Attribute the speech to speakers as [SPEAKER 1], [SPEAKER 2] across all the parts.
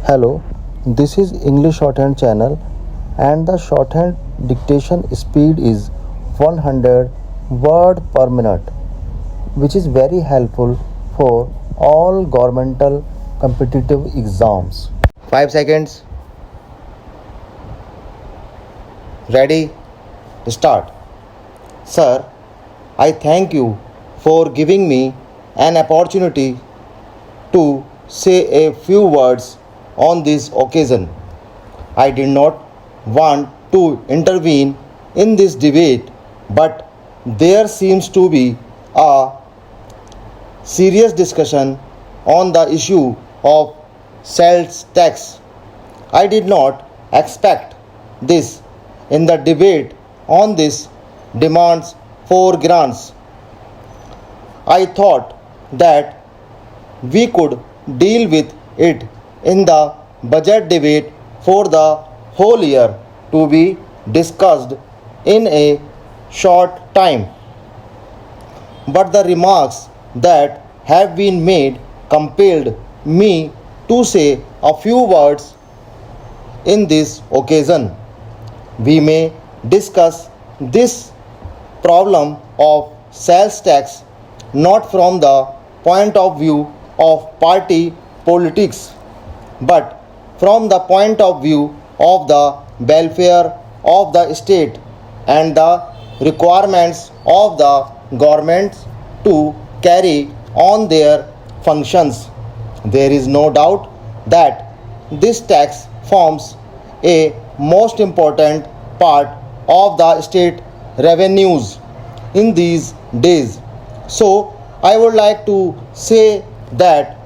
[SPEAKER 1] Hello, this is English Shorthand channel and the shorthand dictation speed is 100 word per minute, which is very helpful for all governmental competitive exams.
[SPEAKER 2] 5 seconds. Ready? Start. Sir, I thank you for giving me an opportunity to say a few words on this occasion. I did not want to intervene in this debate, but there seems to be a serious discussion on the issue of sales tax. I did not expect this in the debate on this demands for grants. I thought that we could deal with it in the budget debate for the whole year to be discussed in a short time. But the remarks that have been made compelled me to say a few words in this occasion. We may discuss this problem of sales tax not from the point of view of party politics, but from the point of view of the welfare of the state and the requirements of the governments to carry on their functions. There is no doubt that this tax forms a most important part of the state revenues in these days. So I would like to say that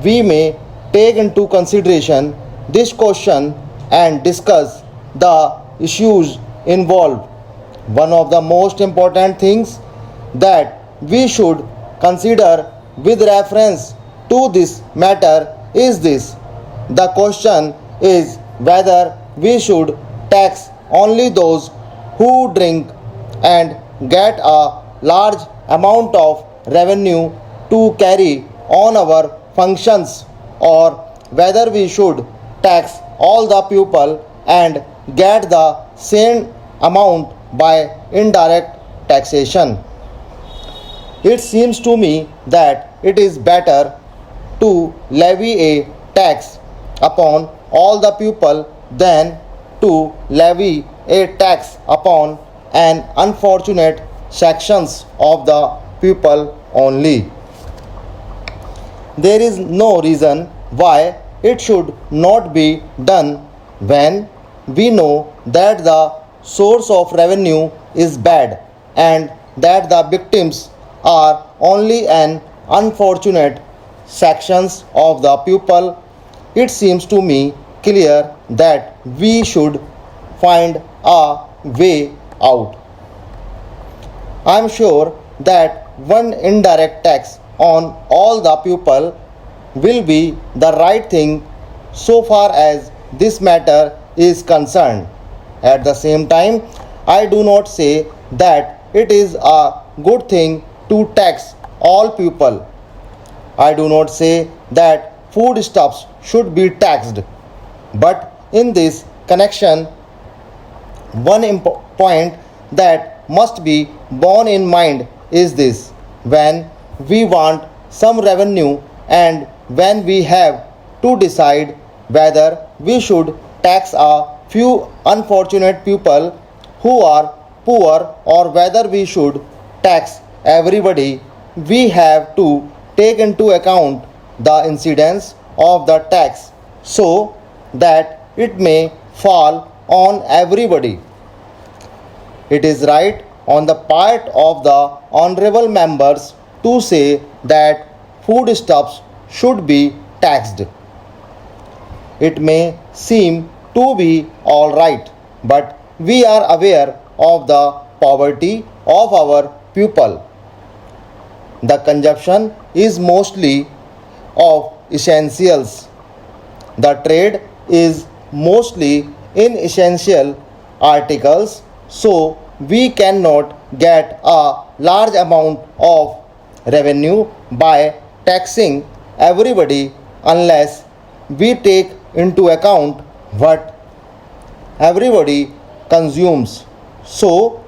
[SPEAKER 2] we may take into consideration this question and discuss the issues involved. One of the most important things that we should consider with reference to this matter is this. The question is whether we should tax only those who drink and get a large amount of revenue to carry on our functions, or whether we should tax all the people and get the same amount by indirect taxation. It seems to me that it is better to levy a tax upon all the people than to levy a tax upon an unfortunate sections of the people only. There is no reason why it should not be done when we know that the source of revenue is bad and that the victims are only an unfortunate sections of the people. It seems to me clear that we should find a way out. I am sure that one indirect tax on all the people will be the right thing so far as this matter is concerned. At the same time, I do not say that it is a good thing to tax all people. I do not say that foodstuffs should be taxed. But in this connection, one point that must be borne in mind is this. When we want some revenue and when we have to decide whether we should tax a few unfortunate people who are poor or whether we should tax everybody, we have to take into account the incidence of the tax so that it may fall on everybody. It is right on the part of the honorable members to say that foodstuffs should be taxed. It may seem to be all right, but we are aware of the poverty of our people. The consumption is mostly of essentials. The trade is mostly in essential articles, so we cannot get a large amount of revenue by taxing everybody unless we take into account what everybody consumes. So,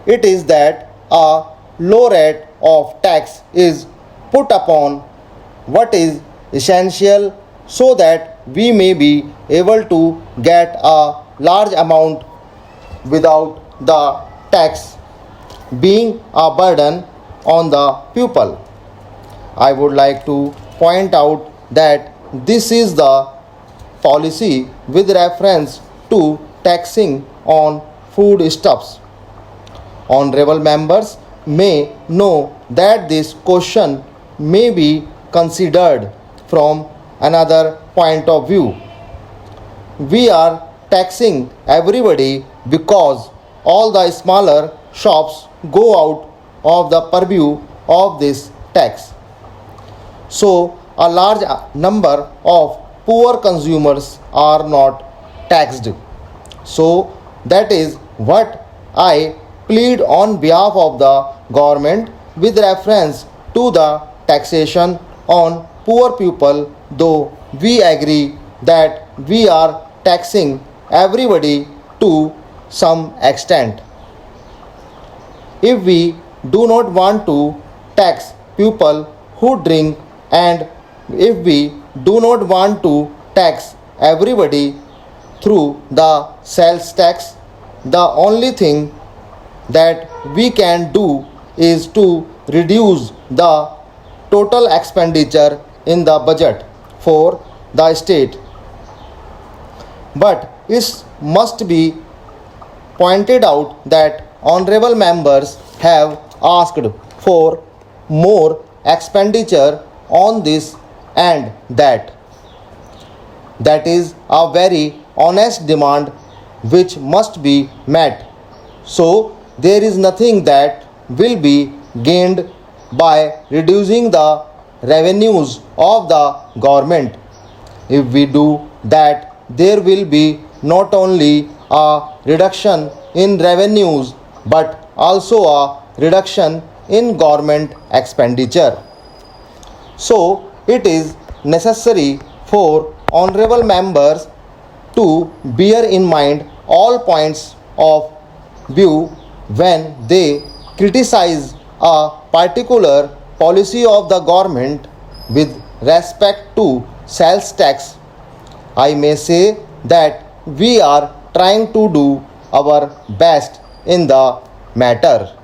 [SPEAKER 2] it is that a low rate of tax is put upon what is essential so that we may be able to get a large amount without the tax being a burden on the pupil. I would like to point out that this is the policy with reference to taxing on foodstuffs. Honorable members may know that this question may be considered from another point of view. We are taxing everybody because all the smaller shops go out of the purview of this tax. So, a large number of poor consumers are not taxed. So, that is what I plead on behalf of the government with reference to the taxation on poor people, though we agree that we are taxing everybody to some extent. If we do not want to tax people who drink, and if we do not want to tax everybody through the sales tax, the only thing that we can do is to reduce the total expenditure in the budget for the state. But it must be pointed out that honorable members have asked for more expenditure on this and that. That is a very honest demand which must be met. So, there is nothing that will be gained by reducing the revenues of the government. If we do that, there will be not only a reduction in revenues but also a reduction in government expenditure. So, it is necessary for honorable members to bear in mind all points of view when they criticize a particular policy of the government with respect to sales tax. I may say that we are trying to do our best in the matter.